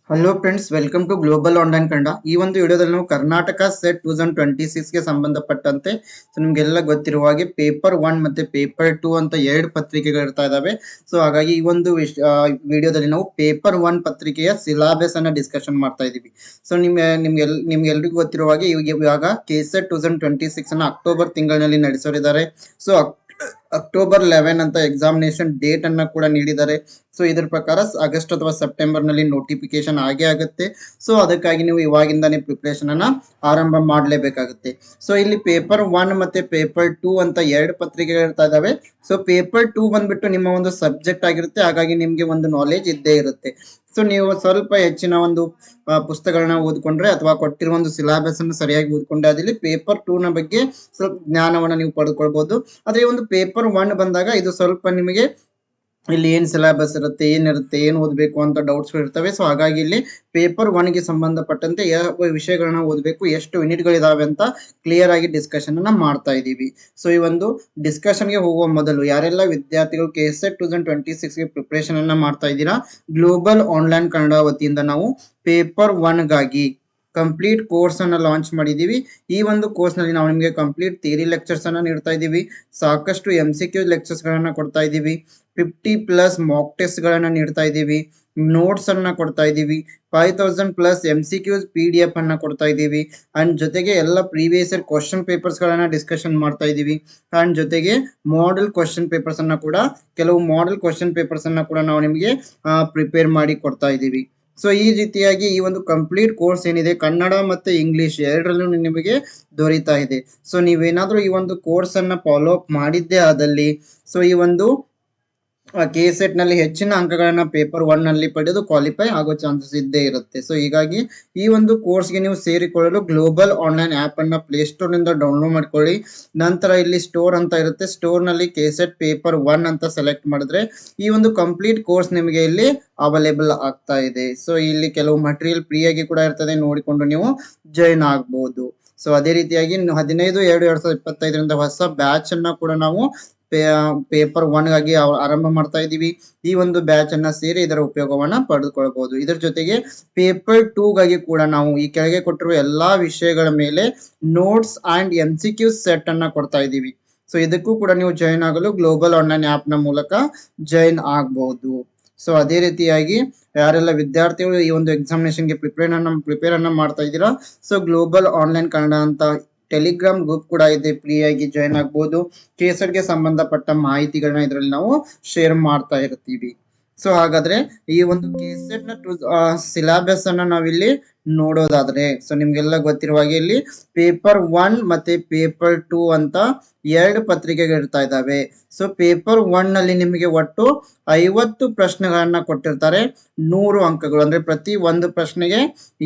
Hello friends, welcome to global online Kannada. ಈ ಒಂದು ವಿಡಿಯೋದಲ್ಲಿ ನಾವು ಕರ್ನಾಟಕ ಸೆಟ್ 2026ಗೆ ಸಂಬಂಧಪಟ್ಟಂತೆ ನಿಮಗೆಲ್ಲ ಗೊತ್ತಿರುವ ಹಾಗೆ ಪೇಪರ್ 1 ಮತ್ತೆ ಪೇಪರ್ 2 ಅಂತ ಎರಡು ಪತ್ರಿಕೆಗಳು ಇರ್ತಾ ಇದಾವೆ. ಸೊ ಹಾಗಾಗಿ ಈ ಒಂದು ವಿಡಿಯೋದಲ್ಲಿ ನಾವು ಪೇಪರ್ 1 ಪತ್ರಿಕೆಯ ಸಿಲಾಬಸ್ ಅನ್ನ ಡಿಸ್ಕಷನ್ ಮಾಡ್ತಾ ಇದೀವಿ. ಸೊ ನಿಮ್ಗೆಲ್ರಿಗೂ ಗೊತ್ತಿರುವ ಹಾಗೆ ಇವಾಗ ಕೆಸೆಟ್ 2026 ಅನ್ನ ಅಕ್ಟೋಬರ್ ತಿಂಗಳಿನಲ್ಲಿ ನಡೆಸೋರಿದ್ದಾರೆ. ಸೊ ಅಕ್ಟೋಬರ್ 11 ಅಂತ ಎಕ್ಸಾಮಿನೇಷನ್ ಡೇಟ್ ಅನ್ನ ಕೂಡ ನೀಡಿದ್ದಾರೆ. ಸೊ ಇದರ ಪ್ರಕಾರ ಆಗಸ್ಟ್ ಅಥವಾ ಸೆಪ್ಟೆಂಬರ್ ನಲ್ಲಿ ನೋಟಿಫಿಕೇಶನ್ ಆಗೇ ಆಗುತ್ತೆ. ಸೊ ಅದಕ್ಕಾಗಿ ನೀವು ಇವಾಗಿಂದಾನೇ ಪ್ರಿಪರೇಷನ್ ಅನ್ನ ಆರಂಭ ಮಾಡಲೇಬೇಕಾಗುತ್ತೆ. ಸೊ ಇಲ್ಲಿ ಪೇಪರ್ 1 ಮತ್ತೆ ಪೇಪರ್ 2 ಅಂತ ಎರಡು ಪತ್ರಿಕೆಗಳು ಇರ್ತಾ ಇದಾವೆ. ಸೊ ಪೇಪರ್ 2 ಬಂದ್ಬಿಟ್ಟು ನಿಮ್ಮ ಒಂದು ಸಬ್ಜೆಕ್ಟ್ ಆಗಿರುತ್ತೆ, ಹಾಗಾಗಿ ನಿಮ್ಗೆ ಒಂದು ನಾಲೆಜ್ ಇದ್ದೇ ಇರುತ್ತೆ. ಸೊ ನೀವು ಸ್ವಲ್ಪ ಹೆಚ್ಚಿನ ಒಂದು ಪುಸ್ತಕಗಳನ್ನ ಓದ್ಕೊಂಡ್ರೆ ಅಥವಾ ಕೊಟ್ಟಿರುವ ಒಂದು ಸಿಲೆಬಸ್ ಅನ್ನು ಸರಿಯಾಗಿ ಓದ್ಕೊಂಡ್ರೆ ಅದಲ್ಲಿ ಪೇಪರ್ 2 ನ ಬಗ್ಗೆ ಸ್ವಲ್ಪ ಜ್ಞಾನವನ್ನ ನೀವು ಪಡೆದುಕೊಳ್ಬಹುದು. ಆದ್ರೆ ಒಂದು ಪೇಪರ್ 1 ಬಂದಾಗ ಇದು ಸ್ವಲ್ಪ ನಿಮಗೆ ಇಲ್ಲಿ ಏನ್ ಸಿಲೆಬಸ್ ಇರುತ್ತೆ, ಏನಿರುತ್ತೆ, ಏನ್ ಓದಬೇಕು ಅಂತ ಡೌಟ್ಸ್ ಇರ್ತವೆ. ಸೊ ಹಾಗಾಗಿ ಇಲ್ಲಿ ಪೇಪರ್ 1 ಗೆ ಸಂಬಂಧಪಟ್ಟಂತೆ ಯಾವ ವಿಷಯಗಳನ್ನ ಓದಬೇಕು, ಎಷ್ಟು ಯೂನಿಟ್ಗಳಿದಾವೆ ಅಂತ ಕ್ಲಿಯರ್ ಆಗಿ ಡಿಸ್ಕಷನ್ ಅನ್ನ ಮಾಡ್ತಾ ಇದೀವಿ. ಸೊ ಈ ಒಂದು ಡಿಸ್ಕಷನ್ ಗೆ ಹೋಗುವ ಮೊದಲು ಯಾರೆಲ್ಲ ವಿದ್ಯಾರ್ಥಿಗಳು ಕೆಸೆಟ್ 2026 ಗೆ ಪ್ರಿಪರೇಷನ್ ಅನ್ನ ಮಾಡ್ತಾ ಇದ್ದೀರಾ, ಗ್ಲೋಬಲ್ ಆನ್ಲೈನ್ ಕನ್ನಡ ವತಿಯಿಂದ ನಾವು ಪೇಪರ್ 1 ಗಾಗಿ ಕಂಪ್ಲೀಟ್ ಕೋರ್ಸ್ ಅನ್ನ ಲಾಂಚ್ ಮಾಡಿದೀವಿ. ಈ ಒಂದು ಕೋರ್ಸ್ ನಲ್ಲಿ ನಾವು ನಿಮಗೆ ಕಂಪ್ಲೀಟ್ ಥಿಯರಿ ಲೆಕ್ಚರ್ಸ್ ಅನ್ನ ನೀಡ್ತಾ ಇದ್ದೀವಿ, ಸಾಕಷ್ಟು MCQ ಲೆಕ್ಚರ್ಸ್ ಗಳನ್ನ ಕೊಡ್ತಾ ಇದ್ದೀವಿ, 50+ ಮಾಕ್ ಟೆಸ್ಟ್ ಗಳನ್ನ ನೀಡ್ತಾ ಇದ್ದೀವಿ, ನೋಟ್ಸ್ ಅನ್ನ ಕೊಡ್ತಾ ಇದ್ದೀವಿ, 5000+ MCQs PDF ಅನ್ನ ಕೊಡ್ತಾ ಇದ್ದೀವಿ. ಅಂಡ್ ಜೊತೆಗೆ ಎಲ್ಲ ಪ್ರೀವಿಯಸ್ ಇಯರ್ ಕ್ವಶನ್ ಪೇಪರ್ಸ್ ಗಳನ್ನ ಡಿಸ್ಕಷನ್ ಮಾಡ್ತಾ ಇದ್ದೀವಿ. ಅಂಡ್ ಜೊತೆಗೆ ಮಾಡೆಲ್ ಕ್ವಶನ್ ಪೇಪರ್ಸ್ ಅನ್ನ ಕೂಡ ಕೆಲವು ಮಾಡೆಲ್ ಕ್ವಶನ್ ಪೇಪರ್ಸ್ ಅನ್ನ ಕೂಡ ನಾವು ನಿಮಗೆ ಪ್ರಿಪೇರ್ ಮಾಡಿ ಕೊಡ್ತಾ ಇದ್ದೀವಿ. ಸೊ ಈ ರೀತಿಯಾಗಿ ಈ ಒಂದು ಕಂಪ್ಲೀಟ್ ಕೋರ್ಸ್ ಏನಿದೆ ಕನ್ನಡ ಮತ್ತೆ ಇಂಗ್ಲಿಷ್ ಎರಡರಲ್ಲೂ ನಿಮಗೆ ದೊರೀತಾ ಇದೆ. ಸೊ ನೀವೇನಾದ್ರೂ ಈ ಒಂದು ಕೋರ್ಸ್ ಅನ್ನ ಫಾಲೋ ಅಪ್ ಮಾಡಿದ್ದೇ ಆದಲ್ಲಿ ಸೊ ಈ ಒಂದು ಕೆಸೆಟ್ ನಲ್ಲಿ ಹೆಚ್ಚಿನ ಅಂಕಗಳನ್ನ ಪೇಪರ್ 1 ನಲ್ಲಿ ಪಡೆದು ಕ್ವಾಲಿಫೈ ಆಗೋ ಚಾನ್ಸಸ್ ಇದ್ದೇ ಇರುತ್ತೆ. ಸೊ ಹೀಗಾಗಿ ಈ ಒಂದು ಕೋರ್ಸ್ಗೆ ನೀವು ಸೇರಿಕೊಳ್ಳಲು ಗ್ಲೋಬಲ್ ಆನ್ಲೈನ್ ಆಪ್ ಅನ್ನ ಪ್ಲೇಸ್ಟೋರ್ ನಿಂದ ಡೌನ್ಲೋಡ್ ಮಾಡ್ಕೊಳ್ಳಿ. ನಂತರ ಇಲ್ಲಿ ಸ್ಟೋರ್ ಅಂತ ಇರುತ್ತೆ, ಸ್ಟೋರ್ ನಲ್ಲಿ ಕೆಸೆಟ್ ಪೇಪರ್ 1 ಅಂತ ಸೆಲೆಕ್ಟ್ ಮಾಡಿದ್ರೆ ಈ ಒಂದು ಕಂಪ್ಲೀಟ್ ಕೋರ್ಸ್ ನಿಮಗೆ ಇಲ್ಲಿ ಅವೈಲೇಬಲ್ ಆಗ್ತಾ ಇದೆ. ಸೊ ಇಲ್ಲಿ ಕೆಲವು ಮಟೀರಿಯಲ್ ಫ್ರೀ ಆಗಿ ಕೂಡ ಇರ್ತದೆ, ನೋಡಿಕೊಂಡು ನೀವು ಜಾಯಿನ್ ಆಗಬಹುದು. ಸೊ ಅದೇ ರೀತಿಯಾಗಿ 15/7/2025 ಹೊಸ ಬ್ಯಾಚ್ ಅನ್ನ ಕೂಡ ನಾವು ಪೇಪರ್ 1 ಗಾಗಿ ಆರಂಭ ಮಾಡ್ತಾ ಇದ್ದೀವಿ. ಈ ಒಂದು ಬ್ಯಾಚ್ ಅನ್ನ ಸೇರಿ ಇದರ ಉಪಯೋಗವನ್ನ ಪಡೆದುಕೊಳ್ಳಬಹುದು. ಇದರ ಜೊತೆಗೆ ಪೇಪರ್ 2 ಗಾಗಿ ಕೂಡ ನಾವು ಈ ಕೆಳಗೆ ಕೊಟ್ಟಿರುವ ಎಲ್ಲಾ ವಿಷಯಗಳ ಮೇಲೆ ನೋಟ್ಸ್ ಅಂಡ್ MCQ ಸೆಟ್ ಅನ್ನ ಕೊಡ್ತಾ ಇದ್ದೀವಿ. ಸೊ ಇದಕ್ಕೂ ಕೂಡ ನೀವು ಜಾಯಿನ್ ಆಗಲು ಗ್ಲೋಬಲ್ ಆನ್ಲೈನ್ ಆಪ್ ನ ಮೂಲಕ ಜಾಯಿನ್ ಆಗಬಹುದು. ಸೊ ಅದೇ ರೀತಿಯಾಗಿ ಯಾರೆಲ್ಲ ವಿದ್ಯಾರ್ಥಿಗಳು ಈ ಒಂದು ಎಕ್ಸಾಮಿನೇಷನ್ ಗೆ ಪ್ರಿಪೇರ್ ಅನ್ನ ಮಾಡ್ತಾ ಇದ್ದೀರಾ, ಸೊ ಗ್ಲೋಬಲ್ ಆನ್ಲೈನ್ ಕನ್ನಡ ಅಂತ ಟೆಲಿಗ್ರಾಮ್ ಗ್ರೂಪ್ ಕೂಡ ಇದೆ, ಫ್ರೀ ಆಗಿ ಜಾಯಿನ್ ಆಗ್ಬಹುದು. ಕೆಸೆಟ್ ಗೆ ಸಂಬಂಧಪಟ್ಟ ಮಾಹಿತಿಗಳನ್ನ ಇದರಲ್ಲಿ ನಾವು ಶೇರ್ ಮಾಡ್ತಾ ಇರ್ತೀವಿ. ಸೊ ಹಾಗಾದ್ರೆ ಈ ಒಂದು ಕೆಸೆಟ್ ನ ಸಿಲೆಬಸ್ ಅನ್ನ ನಾವಿಲ್ಲಿ ನೋಡೋದಾದ್ರೆ ಸೊ ನಿಮ್ಗೆಲ್ಲ ಗೊತ್ತಿರುವ ಹಾಗೆ ಇಲ್ಲಿ ಪೇಪರ್ 1 ಮತ್ತೆ ಪೇಪರ್ 2 ಅಂತ ಎರಡು ಪತ್ರಿಕೆಗಳು ಇರ್ತಾ ಇದಾವೆ. ಸೊ ಪೇಪರ್ 1 ನಲ್ಲಿ ನಿಮಗೆ ಒಟ್ಟು 50 ಪ್ರಶ್ನೆಗಳನ್ನ ಕೊಟ್ಟಿರ್ತಾರೆ, 100 ಅಂಕಗಳು, ಅಂದ್ರೆ ಪ್ರತಿ ಒಂದು ಪ್ರಶ್ನೆಗೆ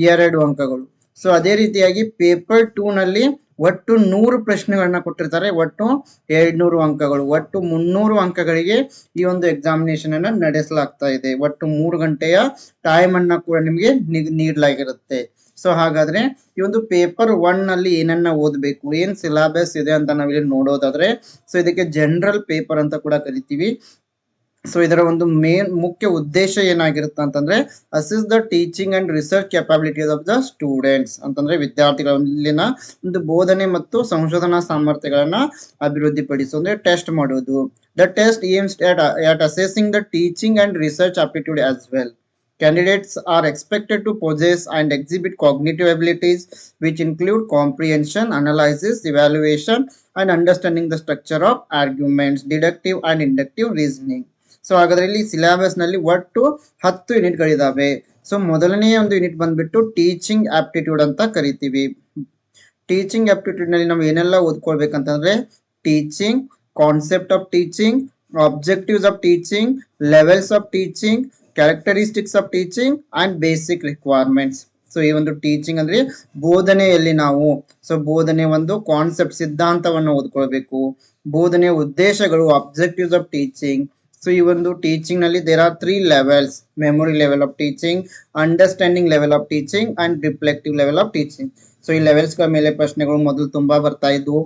2 ಅಂಕಗಳು. ಸೊ ಅದೇ ರೀತಿಯಾಗಿ ಪೇಪರ್ 2 ನಲ್ಲಿ ಒಟ್ಟು 100 ಪ್ರಶ್ನೆಗಳನ್ನ ಕೊಟ್ಟಿರ್ತಾರೆ, ಒಟ್ಟು 200 ಅಂಕಗಳು, ಒಟ್ಟು 300 ಅಂಕಗಳಿಗೆ ಈ ಒಂದು ಎಕ್ಸಾಮಿನೇಷನ್ ಅನ್ನ ನಡೆಸಲಾಗ್ತಾ ಇದೆ. ಒಟ್ಟು 3 ಗಂಟೆಯ ಟೈಮ್ ಅನ್ನ ಕೂಡ ನಿಮಗೆ ನೀಡಲಾಗಿರುತ್ತೆ. ಸೊ ಹಾಗಾದ್ರೆ ಈ ಒಂದು ಪೇಪರ್ 1 ನಲ್ಲಿ ಏನನ್ನ ಓದಬೇಕು, ಏನ್ ಸಿಲೆಬಸ್ ಇದೆ ಅಂತ ನಾವಿಲ್ಲಿ ನೋಡೋದಾದ್ರೆ ಸೊ ಇದಕ್ಕೆ ಜನರಲ್ ಪೇಪರ್ ಅಂತ ಕೂಡ ಕರಿತೀವಿ. ಸೊ ಇದರ ಒಂದು ಮುಖ್ಯ ಉದ್ದೇಶ ಏನಾಗಿರುತ್ತೆ ಅಂತಂದ್ರೆ assess the teaching and research capabilities of the students ಅಂತಂದ್ರೆ ವಿದ್ಯಾರ್ಥಿಗಳಲ್ಲಿನ ಒಂದು ಬೋಧನೆ ಮತ್ತು ಸಂಶೋಧನಾ ಸಾಮರ್ಥ್ಯಗಳನ್ನ ಅಭಿವೃದ್ಧಿಪಡಿಸು, ಅಂದ್ರೆ ಟೆಸ್ಟ್ ಮಾಡೋದು. The test aims at assessing the teaching and research aptitude as well. Candidates are expected to possess and exhibit cognitive abilities which include comprehension, analysis, evaluation, and understanding the structure of arguments, deductive and inductive reasoning. So ಹಾಗಾದ್ರೆ ಇಲ್ಲಿ syllabus ನಲ್ಲಿ ಒಟ್ಟು 10 ಯೂನಿಟ್ಗಳಿದಾವೆ. So ಮೊದಲನೇ ಒಂದು unit ಬಂದ್ಬಿಟ್ಟು teaching aptitude ಅಂತ ಕರಿತೀವಿ. Teaching aptitude ನಲ್ಲಿ ನಾವು ಏನೆಲ್ಲ ಓದ್ಕೊಳ್ಬೇಕಂತಂದ್ರೆ teaching, concept of teaching, objectives of teaching, levels of teaching, characteristics of teaching and basic requirements. So ಈ ಒಂದು ಟೀಚಿಂಗ್ ಅಂದ್ರೆ ಬೋಧನೆಯಲ್ಲಿ ನಾವು ಬೋಧನೆ ಒಂದು ಕಾನ್ಸೆಪ್ಟ್ ಸಿದ್ಧಾಂತವನ್ನು ಓದ್ಕೊಳ್ಬೇಕು, ಬೋಧನೆಯ ಉದ್ದೇಶಗಳು ಆಬ್ಜೆಕ್ಟಿವ್ಸ್ ಆಫ್ ಟೀಚಿಂಗ್. ಸೊ ಈ ಒಂದು ಟೀಚಿಂಗ್ ನಲ್ಲಿ there are 3 levels: memory level of teaching, understanding level of teaching and reflective level of teaching. So ಈ ಲೆವೆಲ್ಸ್ ಗಳ ಮೇಲೆ ಪ್ರಶ್ನೆಗಳು ಮೊದಲು ತುಂಬಾ ಬರ್ತಾ ಇದ್ವು.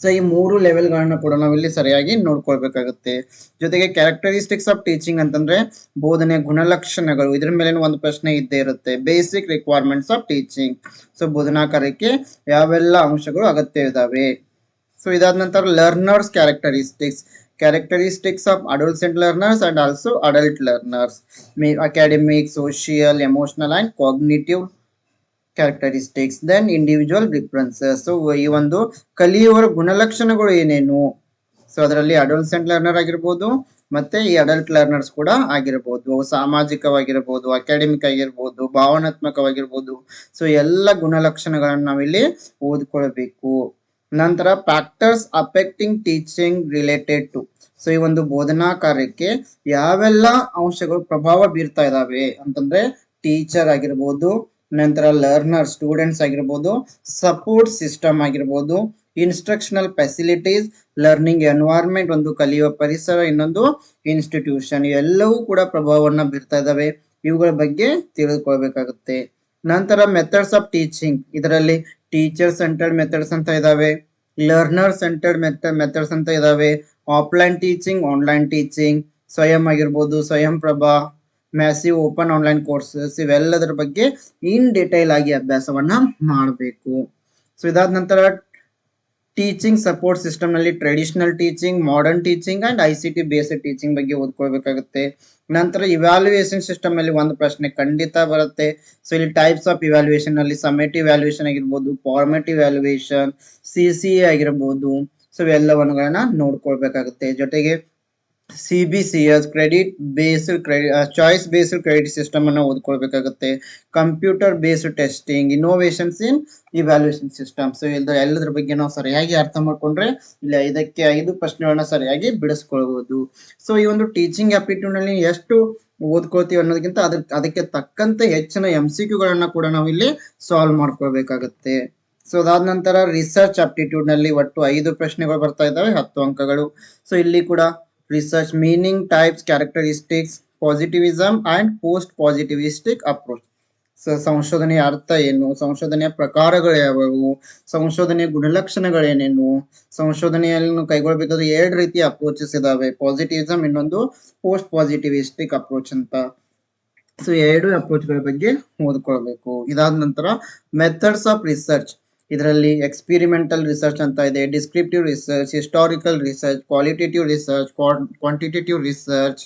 ಸೊ ಈ 3 ಲೆವೆಲ್ಗಳನ್ನ ಕೂಡ ನಾವಿಲ್ಲಿ ಸರಿಯಾಗಿ ನೋಡ್ಕೊಳ್ಬೇಕಾಗುತ್ತೆ. ಜೊತೆಗೆ ಕ್ಯಾರೆಕ್ಟರಿಸ್ಟಿಕ್ಸ್ ಆಫ್ ಟೀಚಿಂಗ್ ಅಂತಂದ್ರೆ ಬೋಧನೆ ಗುಣಲಕ್ಷಣಗಳು, ಇದ್ರ ಮೇಲೆ ಒಂದು ಪ್ರಶ್ನೆ ಇದ್ದೇ ಇರುತ್ತೆ. Basic requirements of teaching, so ಬೋಧನಾ ಕಾರ್ಯಕ್ಕೆ ಯಾವೆಲ್ಲ ಅಂಶಗಳು ಅಗತ್ಯ ಇದಾವೆ. ಸೊ ಇದಾದ ನಂತರ learners characteristics of adolescent learners and also adult learners, academic, social, emotional and cognitive characteristics, then individual differences. So ಈ ಒಂದು ಕಲಿಯುವವರ ಗುಣಲಕ್ಷಣಗಳು ಏನೇನು, ಸೊ ಅದರಲ್ಲಿ ಅಡೋಲ್ಸೆಂಟ್ ಲರ್ನರ್ ಆಗಿರ್ಬೋದು ಮತ್ತೆ ಈ ಅಡಲ್ಟ್ ಲರ್ನರ್ಸ್ ಕೂಡ ಆಗಿರ್ಬೋದು, ಸಾಮಾಜಿಕವಾಗಿರ್ಬೋದು, ಅಕಾಡೆಮಿಕ್ ಆಗಿರ್ಬೋದು, ಭಾವನಾತ್ಮಕವಾಗಿರ್ಬೋದು. ಸೊ ಎಲ್ಲ ಗುಣಲಕ್ಷಣಗಳನ್ನ ನಾವಿಲ್ಲಿ ಓದ್ಕೊಳ್ಬೇಕು. ನಂತರ factors affecting teaching related to, so ಈ ಒಂದು ಬೋಧನಾ ಕಾರ್ಯಕ್ಕೆ ಯಾವೆಲ್ಲ ಅಂಶಗಳು ಪ್ರಭಾವ ಬೀರ್ತಾ ಇದಾವೆ ಅಂತಂದ್ರೆ ಟೀಚರ್ ಆಗಿರ್ಬೋದು, ನಂತರ ಲರ್ನರ್ ಸ್ಟೂಡೆಂಟ್ಸ್ ಆಗಿರ್ಬೋದು, ಸಪೋರ್ಟ್ ಸಿಸ್ಟಮ್ ಆಗಿರ್ಬೋದು, ಇನ್ಸ್ಟ್ರಕ್ಷನಲ್ ಫೆಸಿಲಿಟೀಸ್, ಲರ್ನಿಂಗ್ ಎನ್ವೈರ್ಮೆಂಟ್ ಒಂದು ಕಲಿಯುವ ಪರಿಸರ, ಇನ್ನೊಂದು ಇನ್ಸ್ಟಿಟ್ಯೂಷನ್, ಎಲ್ಲವೂ ಕೂಡ ಪ್ರಭಾವವನ್ನ ಬೀರ್ತಾ ಇದಾವೆ. ಇವುಗಳ ಬಗ್ಗೆ ತಿಳಿದುಕೊಳ್ಬೇಕಾಗುತ್ತೆ. ನಂತರ ಮೆಥಡ್ಸ್ ಆಫ್ ಟೀಚಿಂಗ್, ಇದರಲ್ಲಿ ಟೀಚರ್ ಸೆಂಟರ್ಡ್ ಮೆಥಡ್ಸ್ ಅಂತ ಇದಾವೆ, ಲರ್ನರ್ ಸೆಂಟರ್ಡ್ ಮೆಥಡ್ಸ್ ಅಂತ ಇದಾವೆ, ಆಫ್ಲೈನ್ ಟೀಚಿಂಗ್, ಆನ್ಲೈನ್ ಟೀಚಿಂಗ್, ಸ್ವಯಂ ಆಗಿರ್ಬೋದು, ಸ್ವಯಂ Prabha, massive open online courses, ಇವೆಲ್ಲದರ ಬಗ್ಗೆ ಇನ್ ಡಿಟೈಲ್ ಆಗಿ ಅಭ್ಯಾಸವನ್ನ ಮಾಡಬೇಕು. ಸೊ ಇದಾದ ನಂತರ ಟೀಚಿಂಗ್ ಸಪೋರ್ಟ್ ಸಿಸ್ಟಮ್ ನಲ್ಲಿ traditional teaching, modern teaching and ICT based teaching ಬಗ್ಗೆ ಓದ್ಕೊಳ್ಬೇಕಾಗುತ್ತೆ. ನಂತರ ಇವ್ಯಾಲ್ಯೂಯೇಷನ್ ಸಿಸ್ಟಮ್ ಅಲ್ಲಿ ಒಂದು ಪ್ರಶ್ನೆ ಖಂಡಿತ ಬರುತ್ತೆ. ಸೊ ಇಲ್ಲಿ ಟೈಪ್ಸ್ ಆಫ್ ಇವ್ಯಾಲ್ಯೂಯೇಷನ್ ಅಲ್ಲಿ ಸಮೇಟಿವ್ ಇವ್ಯಾಲ್ಯೂಯೇಷನ್ ಆಗಿರ್ಬೋದು, ಫಾರ್ಮೇಟಿವ್ ಇವ್ಯಾಲ್ಯೂಯೇಷನ್, CCA ಆಗಿರ್ಬೋದು. ಸೊ ಇವೆಲ್ಲವನ್ನುಗಳನ್ನ ನೋಡ್ಕೊಳ್ಬೇಕಾಗುತ್ತೆ. ಜೊತೆಗೆ CBCS credit based choice based credit system ಅನ್ನ ಓದ್ಕೊಳ್ಬೇಕಾಗುತ್ತೆ. ಕಂಪ್ಯೂಟರ್ ಬೇಸ್ಡ್ ಟೆಸ್ಟಿಂಗ್, ಇನ್ನೋವೇಷನ್ಸ್ ಇನ್ ಇವ್ಯಾಲ್ಯೂಯೇಷನ್ ಸಿಸ್ಟಮ್. ಸೊ ಎಲ್ಲದರ ಬಗ್ಗೆ ನಾವು ಸರಿಯಾಗಿ ಅರ್ಥ ಮಾಡ್ಕೊಂಡ್ರೆ ಇಲ್ಲಿ 5 ಪ್ರಶ್ನೆಗಳನ್ನ ಸರಿಯಾಗಿ ಬಿಡಿಸ್ಕೊಳ್ಬಹುದು. ಸೊ ಈ ಒಂದು ಟೀಚಿಂಗ್ ಆಪ್ಟಿಟ್ಯೂಡ್ ನಲ್ಲಿ ಎಷ್ಟು ಓದ್ಕೊಳ್ತೀವಿ ಅನ್ನೋದಕ್ಕಿಂತ ಅದಕ್ಕೆ ತಕ್ಕಂತೆ ಹೆಚ್ಚಿನ MCQ ಗಳನ್ನ ಕೂಡ ನಾವು ಇಲ್ಲಿ ಸಾಲ್ವ್ ಮಾಡ್ಕೊಳ್ಬೇಕಾಗುತ್ತೆ. ಸೊ ಅದಾದ ನಂತರ ರಿಸರ್ಚ್ ಆಪ್ಟಿಟ್ಯೂಡ್ ನಲ್ಲಿ ಒಟ್ಟು 5 ಪ್ರಶ್ನೆಗಳು ಬರ್ತಾ ಇದ್ದಾವೆ, 10 ಅಂಕಗಳು. ಸೊ ಇಲ್ಲಿ ಕೂಡ research meaning, types, characteristics, positivism and post positivistic approach. So ಸಂಶೋಧನೆಯ ಅರ್ಥ ಏನು, ಸಂಶೋಧನೆಯ ಪ್ರಕಾರಗಳು ಯಾವುವು, ಸಂಶೋಧನೆಯ ಗುಣಲಕ್ಷಣಗಳೇನೇನು, ಸಂಶೋಧನೆಯನ್ನು ಕೈಗೊಳ್ಳಬೇಕಾದ್ರೆ 2 ರೀತಿಯ ಅಪ್ರೋಚಸ್ ಇದಾವೆ, ಪಾಸಿಟಿವಿಸಮ್, ಇನ್ನೊಂದು ಪೋಸ್ಟ್ ಪಾಸಿಟಿವಿಸ್ಟಿಕ್ ಅಪ್ರೋಚ್ ಅಂತ. ಸೊ 2 ಅಪ್ರೋಚ್ಗಳ ಬಗ್ಗೆ ಓದ್ಕೊಳ್ಬೇಕು. ಇದಾದ ನಂತರ ಮೆಥಡ್ಸ್ ಆಫ್ ರಿಸರ್ಚ್, ಇದರಲ್ಲಿ ಎಕ್ಸ್ಪಿರಿಮೆಂಟಲ್ ರಿಸರ್ಚ್ ಅಂತ ಇದೆ, descriptive research, historical research, qualitative research, quantitative research.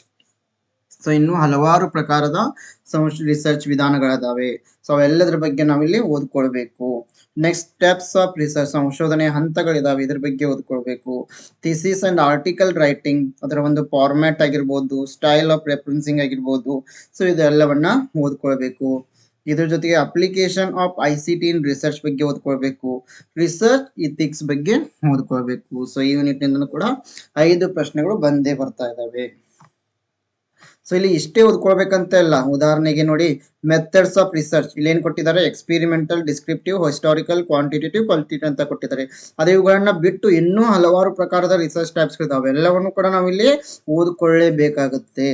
So ಇನ್ನು ಹಲವಾರು ಪ್ರಕಾರದ ರಿಸರ್ಚ್ ವಿಧಾನಗಳಿದಾವೆ. ಸೊ ಅವೆಲ್ಲದರ ಬಗ್ಗೆ ನಾವಿಲ್ಲಿ ಓದ್ಕೊಳ್ಬೇಕು. ನೆಕ್ಸ್ಟ್ ಸ್ಟೆಪ್ಸ್ ಆಫ್ ರಿಸರ್ಚ್, ಸಂಶೋಧನೆಯ ಹಂತಗಳಿದಾವೆ, ಇದ್ರ ಬಗ್ಗೆ ಓದ್ಕೊಳ್ಬೇಕು. ಥಿಸಿಸ್ ಅಂಡ್ ಆರ್ಟಿಕಲ್ ರೈಟಿಂಗ್, ಅದರ ಒಂದು ಫಾರ್ಮ್ಯಾಟ್ ಆಗಿರ್ಬೋದು, ಸ್ಟೈಲ್ ಆಫ್ ರೆಫರೆನ್ಸಿಂಗ್ ಆಗಿರ್ಬೋದು. ಸೊ ಇದೆಲ್ಲವನ್ನ ಓದ್ಕೊಳ್ಬೇಕು. ಇದ್ರ ಜೊತೆಗೆ application of ICT in research ಬಗ್ಗೆ ಓದ್ಕೊಳ್ಬೇಕು. ರಿಸರ್ಚ್ ಇಥಿಕ್ಸ್ ಬಗ್ಗೆ ಓದ್ಕೊಳ್ಬೇಕು. ಸೊ ಈ ಯೂನಿಟ್ ನಿಂದ ಕೂಡ 5 ಪ್ರಶ್ನೆಗಳು ಬಂದೇ ಬರ್ತಾ ಇದಾವೆ. ಸೊ ಇಲ್ಲಿ ಇಷ್ಟೇ ಓದ್ಕೊಳ್ಬೇಕಂತ ಇಲ್ಲ. ಉದಾಹರಣೆಗೆ ನೋಡಿ, ಮೆಥಡ್ಸ್ ಆಫ್ ರಿಸರ್ಚ್ ಇಲ್ಲಿ ಏನ್ ಕೊಟ್ಟಿದ್ದಾರೆ, experimental, descriptive, historical, quantitative, qualitative ಅಂತ ಕೊಟ್ಟಿದ್ದಾರೆ. ಅದೇ ಇವುಗಳನ್ನ ಬಿಟ್ಟು ಇನ್ನೂ ಹಲವಾರು ಪ್ರಕಾರದ ರಿಸರ್ಚ್ ಟೈಪ್ಸ್ ಇದಾವೆ, ಎಲ್ಲವನ್ನು ಕೂಡ ನಾವಿಲ್ಲಿ ಓದ್ಕೊಳ್ಳೇಬೇಕಾಗುತ್ತೆ.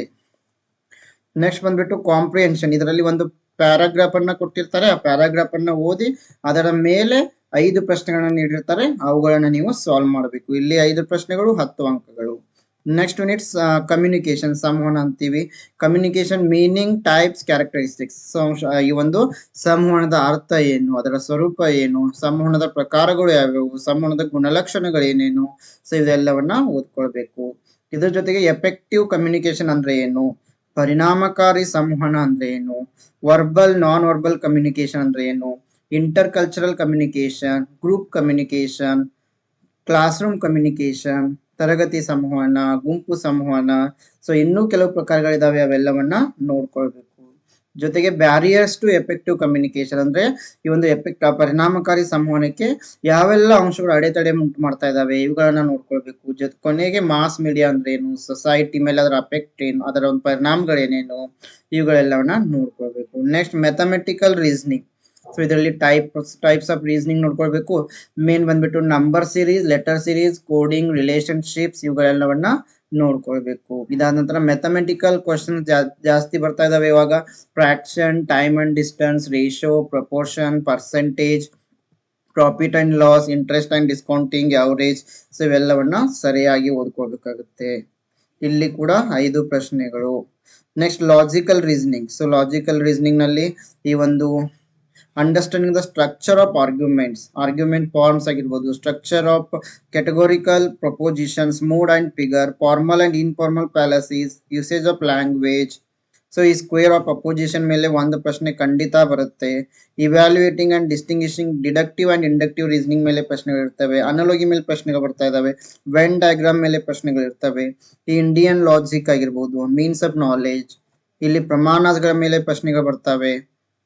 ನೆಕ್ಸ್ಟ್ ಬಂದ್ಬಿಟ್ಟು ಕಾಂಪ್ರಿಹೆನ್ಷನ್, ಇದರಲ್ಲಿ ಒಂದು ಪ್ಯಾರಾಗ್ರಾಫ್ ಅನ್ನ ಕೊಟ್ಟಿರ್ತಾರೆ, ಆ ಪ್ಯಾರಾಗ್ರಾಫ್ ಅನ್ನ ಓದಿ ಅದರ ಮೇಲೆ 5 ಪ್ರಶ್ನೆಗಳನ್ನ ನೀಡಿರ್ತಾರೆ, ಅವುಗಳನ್ನ ನೀವು ಸಾಲ್ವ್ ಮಾಡಬೇಕು. ಇಲ್ಲಿ 5 ಪ್ರಶ್ನೆಗಳು, 10 ಅಂಕಗಳು. ನೆಕ್ಸ್ಟ್ ಯೂನಿಟ್ ಕಮ್ಯುನಿಕೇಶನ್, ಸಂವಹನ ಅಂತೀವಿ. Communication meaning, types, characteristics. ಈ ಒಂದು ಸಂವಹನದ ಅರ್ಥ ಏನು, ಅದರ ಸ್ವರೂಪ ಏನು, ಸಂವಹನದ ಪ್ರಕಾರಗಳು ಯಾವ್ಯಾವು, ಸಂವಹನದ ಗುಣಲಕ್ಷಣಗಳು ಏನೇನು. ಸೊ ಇದೆಲ್ಲವನ್ನ ಓದ್ಕೊಳ್ಬೇಕು. ಇದ್ರ ಜೊತೆಗೆ ಎಫೆಕ್ಟಿವ್ ಕಮ್ಯುನಿಕೇಶನ್ ಅಂದ್ರೆ ಏನು, ಪರಿಣಾಮಕಾರಿ ಸಂವಹನ ಅಂದ್ರೆ ಏನು, ವರ್ಬಲ್ ನಾನ್ ವರ್ಬಲ್ ಕಮ್ಯುನಿಕೇಶನ್ ಅಂದ್ರೆ ಏನು, inter cultural communication, group communication, class room communication, ತರಗತಿ ಸಂವಹನ, ಗುಂಪು ಸಂವಹನ. ಸೊ ಇನ್ನೂ ಕೆಲವು ಪ್ರಕಾರಗಳಿದಾವೆ, ಅವೆಲ್ಲವನ್ನ ನೋಡ್ಕೊಳ್ಬೇಕು. ಜೊತೆಗೆ ಬ್ಯಾರಿಯರ್ಸ್ ಟು ಎಫೆಕ್ಟಿವ್ ಕಮ್ಯುನಿಕೇಶನ್ ಅಂದ್ರೆ ಈ ಒಂದು ಪರಿಣಾಮಕಾರಿ ಸಂವಹನಕ್ಕೆ ಯಾವೆಲ್ಲ ಅಂಶಗಳು ಅಡೆತಡೆ ಉಂಟು ಮಾಡ್ತಾ ಇದಾವೆ, ಇವುಗಳನ್ನ ನೋಡ್ಕೊಳ್ಬೇಕು. ಕೊನೆಗೆ ಮಾಸ್ ಮೀಡಿಯಾ ಅಂದ್ರೆ ಏನು, ಸೊಸೈಟಿ ಮೇಲೆ ಅದರ ಅಫೆಕ್ಟ್ ಏನು, ಅದರ ಒಂದು ಪರಿಣಾಮಗಳೇನೇನು, ಇವುಗಳೆಲ್ಲವನ್ನ ನೋಡ್ಕೊಳ್ಬೇಕು. Next mathematical reasoning. ಸೊ ಇದರಲ್ಲಿ ಟೈಪ್ಸ್ ಆಫ್ ರೀಸನಿಂಗ್ ನೋಡ್ಕೊಳ್ಬೇಕು. ಮೇನ್ ಬಂದ್ಬಿಟ್ಟು number series, letter series, coding, relationships, ಇವುಗಳೆಲ್ಲವನ್ನ ನೋಡ್ಕೊಳ್ಬೇಕು. ಇದಾದ ನಂತರ ಮ್ಯಾಥಮೆಟಿಕಲ್ ಕ್ವಶನ್ ಜಾಸ್ತಿ ಬರ್ತಾ ಇದಾವೆ ಇವಾಗ. Fraction, time and distance, ratio, proportion, percentage, profit and loss, interest and discounting, average, so ಇವೆಲ್ಲವನ್ನ ಸರಿಯಾಗಿ ಓದ್ಕೋಬೇಕಾಗುತ್ತೆ. ಇಲ್ಲಿ ಕೂಡ 5 ಪ್ರಶ್ನೆಗಳು. Next logical reasoning. So logical reasoning ನಲ್ಲಿ ಈ ಒಂದು understanding the structure of argument forms ಆಗಿರ್ಬೋದು, structure of categorical propositions, mood and figure, formal and informal fallacies, usage of language. So ಈ ಸ್ಕ್ವೇರ್ ಆಫ್ ಅಪೋಸಿಷನ್ ಮೇಲೆ ಒಂದು ಪ್ರಶ್ನೆ ಖಂಡಿತ ಬರುತ್ತೆ. Evaluating and ಡಿಸ್ಟಿಂಗ್ವಿಶಿಂಗ್ deductive and inductive reasoning ಮೇಲೆ ಪ್ರಶ್ನೆಗಳು ಇರ್ತವೆ. ಅನಾಲಜಿ ಮೇಲೆ ಪ್ರಶ್ನೆಗಳು ಬರ್ತಾ ಇದಾವೆ. ವೆನ್ ಡಯಾಗ್ರಾಮ್ ಮೇಲೆ ಪ್ರಶ್ನೆಗಳು ಇರ್ತವೆ. ಈ ಇಂಡಿಯನ್ ಲಾಜಿಕ್ ಆಗಿರ್ಬೋದು, ಮೀನ್ಸ್ ಆಫ್ ನಾಲೆಜ್, ಇಲ್ಲಿ ಪ್ರಮಾಣಗಳ ಮೇಲೆ ಪ್ರಶ್ನೆಗಳು ಬರ್ತವೆ.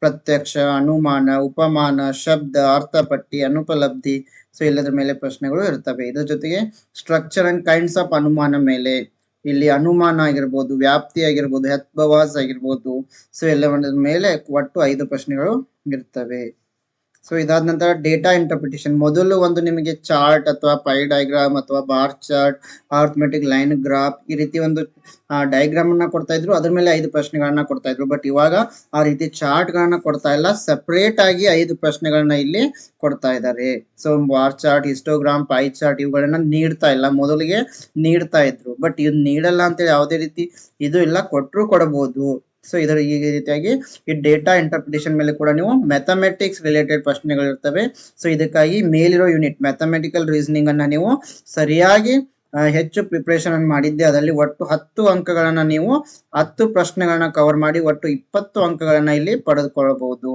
ಪ್ರತ್ಯಕ್ಷ, ಅನುಮಾನ, ಉಪಮಾನ, ಶಬ್ದ, ಅರ್ಥಪಟ್ಟಿ, ಅನುಪಲಬ್ಧಿ, ಸೊ ಎಲ್ಲದರ ಮೇಲೆ ಪ್ರಶ್ನೆಗಳು ಇರ್ತವೆ. ಇದರ ಜೊತೆಗೆ ಸ್ಟ್ರಕ್ಚರ್ ಅಂಡ್ ಕೈಂಡ್ಸ್ ಆಫ್ ಅನುಮಾನ ಮೇಲೆ ಇಲ್ಲಿ ಅನುಮಾನ ಆಗಿರ್ಬೋದು, ವ್ಯಾಪ್ತಿ ಆಗಿರ್ಬೋದು, ಹೆತ್ಬವಾಸ್ ಆಗಿರ್ಬೋದು, ಸೊ ಎಲ್ಲವನ್ನ ಮೇಲೆ ಒಟ್ಟು 5 ಪ್ರಶ್ನೆಗಳು ಇರ್ತವೆ. ಸೊ ಇದಾದ ನಂತರ ಡೇಟಾ ಇಂಟರ್ಪ್ರಿಟೇಷನ್. ಮೊದಲು ಒಂದು ನಿಮಗೆ ಚಾರ್ಟ್ ಅಥವಾ ಪೈ ಡಯಾಗ್ರಾಮ್ ಅಥವಾ bar chart, arithmetic line graph, ಈ ರೀತಿ ಒಂದು ಡಯಾಗ್ರಾಮ್ ಅನ್ನ ಕೊಡ್ತಾ ಇದ್ರು. ಅದ್ರ ಮೇಲೆ 5 ಪ್ರಶ್ನೆಗಳನ್ನ ಕೊಡ್ತಾ ಇದ್ರು. ಬಟ್ ಇವಾಗ ಆ ರೀತಿ ಚಾರ್ಟ್ ಗಳನ್ನ ಕೊಡ್ತಾ ಇಲ್ಲ, ಸೆಪರೇಟ್ ಆಗಿ 5 ಪ್ರಶ್ನೆಗಳನ್ನ ಇಲ್ಲಿ ಕೊಡ್ತಾ ಇದ್ದಾರೆ. So bar chart, histogram, pi chart ಇವುಗಳನ್ನ ನೀಡ್ತಾ ಇಲ್ಲ. ಮೊದಲಿಗೆ ನೀಡ್ತಾ ಇದ್ರು, ಬಟ್ ಇದು ನೀಡಲ್ಲ ಅಂತೇಳಿ ಯಾವುದೇ ರೀತಿ ಇದು ಇಲ್ಲ, ಕೊಟ್ಟರು ಕೊಡಬಹುದು. ಸೊ ಇದರ ಈ ರೀತಿಯಾಗಿ ಈ ಡೇಟಾ ಇಂಟರ್ಪ್ರಿಟೇಷನ್ ಮೇಲೆ ಕೂಡ ನೀವು ಮ್ಯಾಥಮೆಟಿಕ್ಸ್ ರಿಲೇಟೆಡ್ ಪ್ರಶ್ನೆಗಳು ಇರ್ತವೆ. ಸೊ ಇದಕ್ಕಾಗಿ ಮೇಲಿರೋ ಯೂನಿಟ್ ಮ್ಯಾಥಮೆಟಿಕಲ್ ರೀಸನಿಂಗ್ ಅನ್ನ ನೀವು ಸರಿಯಾಗಿ ಹೆಚ್ಚು ಪ್ರಿಪರೇಷನ್ ಅನ್ನು ಮಾಡಿದ್ದೆ. ಅದರಲ್ಲಿ ಒಟ್ಟು 10 ಅಂಕಗಳನ್ನ ನೀವು 10 ಪ್ರಶ್ನೆಗಳನ್ನ ಕವರ್ ಮಾಡಿ ಒಟ್ಟು 20 ಅಂಕಗಳನ್ನ ಇಲ್ಲಿ ಪಡೆದುಕೊಳ್ಳಬಹುದು.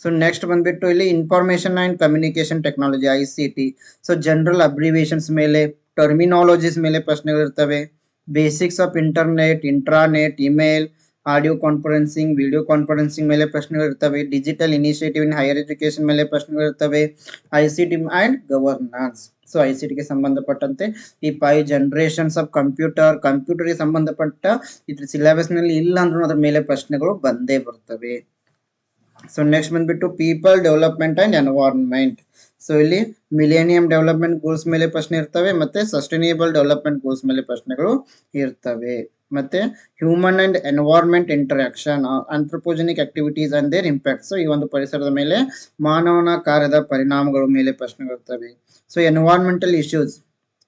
ಸೊ ನೆಕ್ಸ್ಟ್ ಬಂದ್ಬಿಟ್ಟು ಇಲ್ಲಿ information and communication technology, ICT. So general abbreviations ಮೇಲೆ, ಟರ್ಮಿನಾಲಜೀಸ್ ಮೇಲೆ ಪ್ರಶ್ನೆಗಳು ಇರ್ತವೆ. Basics of internet, intranet, email, audio conferencing, video conferencing ಮೇಲೆ ಪ್ರಶ್ನೆಗಳು ಇರ್ತವೆ. Digital initiative in higher education ಮೇಲೆ ಪ್ರಶ್ನೆಗಳು ಇರ್ತವೆ. ICT and governance. So ICT ಗೆ ಸಂಬಂಧಪಟ್ಟಂತೆ ಈ 5 ಜನರೇಷನ್ಸ್ ಆಫ್ ಕಂಪ್ಯೂಟರ್ ಗೆ ಸಂಬಂಧಪಟ್ಟ ಇದ್ರ ಸಿಲೆಬಸ್ ನಲ್ಲಿ ಇಲ್ಲ ಅಂದ್ರೂ ಅದ್ರ ಮೇಲೆ ಪ್ರಶ್ನೆಗಳು ಬಂದೇ ಬರ್ತವೆ. ಸೊ ನೆಕ್ಸ್ಟ್ ಬಂದ್ಬಿಟ್ಟು people development and environment. So ಇಲ್ಲಿ ಮಿಲೇನಿಯಂ ಡೆವಲಪ್ಮೆಂಟ್ ಗೋಲ್ಸ್ ಮೇಲೆ ಪ್ರಶ್ನೆ ಇರ್ತವೆ, ಮತ್ತೆ ಸಸ್ಟೈನೇಬಲ್ ಡೆವಲಪ್ಮೆಂಟ್ ಗೋಲ್ಸ್ ಮೇಲೆ ಪ್ರಶ್ನೆಗಳು ಇರ್ತವೆ. ಮತ್ತೆ human and environment interaction, anthropogenic activities and their impact. So ಈ ಒಂದು ಪರಿಸರದ ಮೇಲೆ ಮಾನವನ ಕಾರ್ಯದ ಪರಿಣಾಮಗಳ ಮೇಲೆ ಪ್ರಶ್ನೆಗಳು ಇರ್ತವೆ. ಸೊ ಎನ್ವೈರನ್ಮೆಂಟಲ್ ಇಶ್ಯೂಸ್,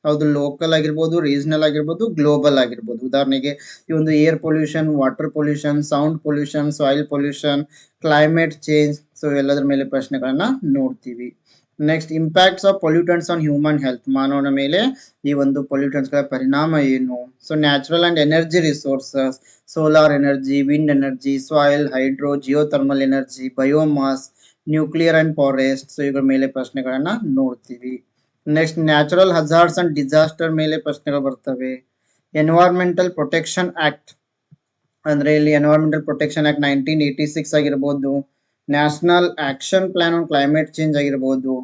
ಹೌದು, ಲೋಕಲ್ ಆಗಿರ್ಬೋದು, ರೀಜನಲ್ ಆಗಿರ್ಬೋದು, ಗ್ಲೋಬಲ್ ಆಗಿರ್ಬೋದು. ಉದಾಹರಣೆಗೆ ಈ ಒಂದು air pollution, water pollution, sound pollution, soil pollution, climate change, so ಎಲ್ಲದರ ಮೇಲೆ ಪ್ರಶ್ನೆಗಳನ್ನ ನೋಡ್ತೀವಿ. Next impacts of pollutants on human health, ಮಾನವನ ಮೇಲೆ ಈ ಒಂದು ಪೊಲ್ಯೂಟೆಂಟ್ಸ್ ಗಳ ಪರಿಣಾಮ ಏನು. So natural and energy resources, solar energy, wind energy, soil, hydro, geothermal energy, biomass, nuclear and forest, so ಇವುಗಳ ಮೇಲೆ ಪ್ರಶ್ನೆಗಳನ್ನ ನೋಡ್ತೀವಿ. Next natural hazards and disaster ಮೇಲೆ ಪ್ರಶ್ನೆಗಳು ಬರ್ತವೆ. ಎನ್ವೈರನ್ಮೆಂಟಲ್ ಪ್ರೊಟೆಕ್ಷನ್ ಆಕ್ಟ್, ಅಂದ್ರೆ ಇಲ್ಲಿ ಎನ್ವೈರನ್ಮೆಂಟಲ್ ಪ್ರೊಟೆಕ್ಷನ್ ಆಕ್ಟ್ 1986 ಆಗಿರ್ಬೋದು. National action plan on climate change ಆಗಿರ್ಬೋದು.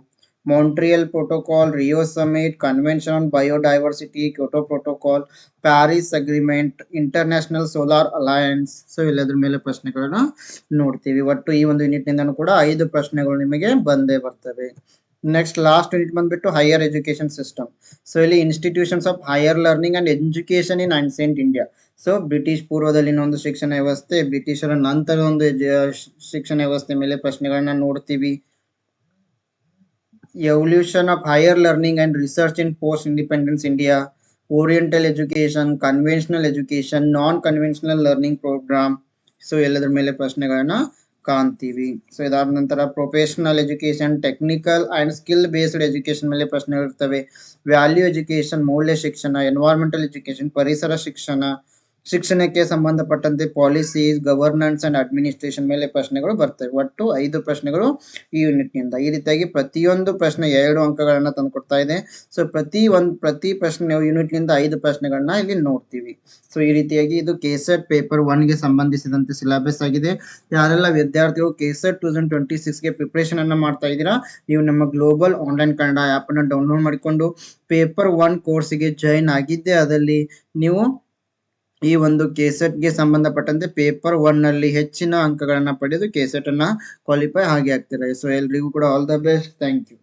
Montreal protocol, Rio summit, convention on biodiversity, Kyoto protocol, Paris agreement, international solar alliance, so ಎಲ್ಲದ್ರ ಮೇಲೆ ಪ್ರಶ್ನೆಗಳನ್ನ ನೋಡ್ತೀವಿ. ಒಟ್ಟು ಈ ಒಂದು ಯೂನಿಟ್ ನಿಂದನೂ ಕೂಡ 5 ಪ್ರಶ್ನೆಗಳು ನಿಮಗೆ ಬಂದೇ ಬರ್ತವೆ. ನೆಕ್ಸ್ಟ್ ಲಾಸ್ಟ್ ಯೂನಿಟ್ ಬಂದ್ಬಿಟ್ಟು ಹೈಯರ್ ಎಜುಕೇಶನ್ ಸಿಸ್ಟಮ್. ಸೊ ಇಲ್ಲಿ institutions of higher learning and education in ancient India. So British ಪೂರ್ವದಲ್ಲಿನ ಒಂದು ಶಿಕ್ಷಣ ವ್ಯವಸ್ಥೆ, ಬ್ರಿಟಿಷರ ನಂತರ ಒಂದು ಶಿಕ್ಷಣ ವ್ಯವಸ್ಥೆ ಮೇಲೆ ಪ್ರಶ್ನೆಗಳನ್ನ ನೋಡ್ತೀವಿ. Evolution of higher learning and research in post independence India, oriental education, conventional education, non conventional learning program, so ಎಲ್ಲದರ ಮೇಲೆ ಪ್ರಶ್ನೆಗಳನ್ನ ಕಾಣ್ತೀವಿ. ಸೊ ಇದಾದ ನಂತರ professional education, technical and skill based education ಮೇಲೆ ಪ್ರಶ್ನೆಗಳು ಇರ್ತವೆ. ವ್ಯಾಲ್ಯೂ ಎಜುಕೇಶನ್, ಮೌಲ್ಯ ಶಿಕ್ಷಣ, ಎನ್ವೈರನ್ಮೆಂಟಲ್ ಎಜುಕೇಶನ್, ಪರಿಸರ ಶಿಕ್ಷಣ, ಶಿಕ್ಷಣಕ್ಕೆ ಸಂಬಂಧಪಟ್ಟಂತೆ ಪಾಲಿಸೀಸ್, ಗವರ್ನೆನ್ಸ್ ಅಂಡ್ ಅಡ್ಮಿನಿಸ್ಟ್ರೇಷನ್ ಮೇಲೆ ಪ್ರಶ್ನೆಗಳು ಬರ್ತವೆ. ಒಟ್ಟು 5 ಪ್ರಶ್ನೆಗಳು ಈ ಯೂನಿಟ್ ನಿಂದ. ಈ ರೀತಿಯಾಗಿ ಪ್ರತಿಯೊಂದು ಪ್ರಶ್ನೆ 2 ಅಂಕಗಳನ್ನ ತಂದು ಕೊಡ್ತಾ ಇದೆ. ಸೊ ಪ್ರತಿ ಪ್ರಶ್ನೆ ಯೂನಿಟ್ ನಿಂದ 5 ಪ್ರಶ್ನೆಗಳನ್ನ ಇಲ್ಲಿ ನೋಡ್ತೀವಿ. ಸೊ ಈ ರೀತಿಯಾಗಿ ಇದು ಕೆಸೆಟ್ ಪೇಪರ್ 1 ಗೆ ಸಂಬಂಧಿಸಿದಂತೆ ಸಿಲೆಬಸ್ ಆಗಿದೆ. ಯಾರೆಲ್ಲ ವಿದ್ಯಾರ್ಥಿಗಳು ಕೆಸೆಟ್ 2026 ಗೆ ಪ್ರಿಪರೇಷನ್ ಅನ್ನ ಮಾಡ್ತಾ ಇದ್ದೀರಾ, ನೀವು ನಮ್ಮ ಗ್ಲೋಬಲ್ ಆನ್ಲೈನ್ ಕನ್ನಡ ಆಪ್ ಅನ್ನು ಡೌನ್ಲೋಡ್ ಮಾಡಿಕೊಂಡು ಪೇಪರ್ 1 ಕೋರ್ಸ್ಗೆ ಜಾಯಿನ್ ಆಗಿದ್ದೆ ಅದಲ್ಲಿ ನೀವು ಈ ಒಂದು ಕೆಸೆಟ್ ಗೆ ಸಂಬಂಧಪಟ್ಟಂತೆ ಪೇಪರ್ 1 ನಲ್ಲಿ ಹೆಚ್ಚಿನ ಅಂಕಗಳನ್ನ ಪಡೆದು ಕೆಸೆಟ್ ಅನ್ನ ಕ್ವಾಲಿಫೈ ಆಗಿ ಆಗ್ತೀರಾ. ಸೊ ಎಲ್ರಿಗೂ ಕೂಡ all the best. Thank you.